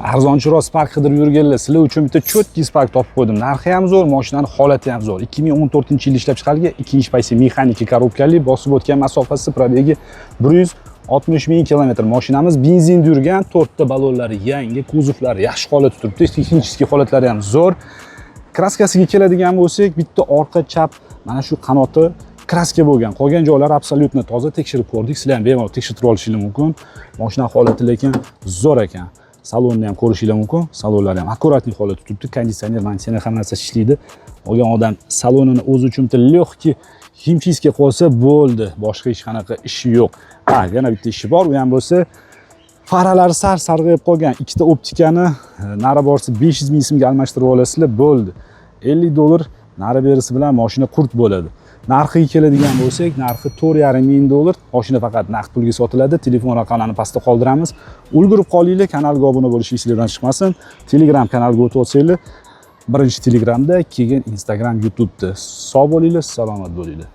arzonchiroq Spark qidirib yurganlar, sizlar uchun bitta cho'tki Spark topib qo'ydim. Narxi ham zo'r, mashinani holati ham zo'r. 2014-yil ishlab chiqarilgan, ikkinchi paysi mexanik korobkali, bosib o'tgan masofasi probegi 160 ming kilometr. Mashinamiz benzinda yurgan, 4 ta ballonlari yangi, kuzovlari yaxshi holatda turibdi, texnik holatlari ham zo'r. Kraskasiga keladigan bo'lsak, bitta orqa chap mana shu qanoti kraska bo'lgan. Qolgan joylari absolyutno toza, tekshirib ko'rdik. Sizlar ham bemalol tekshirib olishingiz mumkin. Mashina holati lekin zo'r ekan. Salonni ham ko'rishingiz mumkin. Salonlari ham akkuratlik holatda turibdi. Konditsioner, mansiyaner hamma narsa ishlaydi. Olgan odam salonini o'zi uchun bitta lehki himchiska qo'ysa bo'ldi. Boshqa hech qanaqa ishi yo'q. Ha, yana bitta ishi bor. U ham bo'lsa, faralari sarg'ayib qolgan. Ikkita optikani nari borsa 500 ming so'mga almashtirib olasizlar, bo'ldi. $50 nari berisi bilan mashina qurt bo'ladi. Narxiga keladigan bo'lsak, narxi $4,5 ming. Mashina faqat naqd pulga sotiladi. Telefon raqamlarini pastda qoldiramiz. Ulgurib qolinglar, kanalga obuna bo'lishingiz esingizdan chiqmasin. Telegram kanaliga o'tib olsanglar, birinchi Telegramda, keyin Instagram, YouTube'da. Sog' bo'linglar, salomat bo'linglar.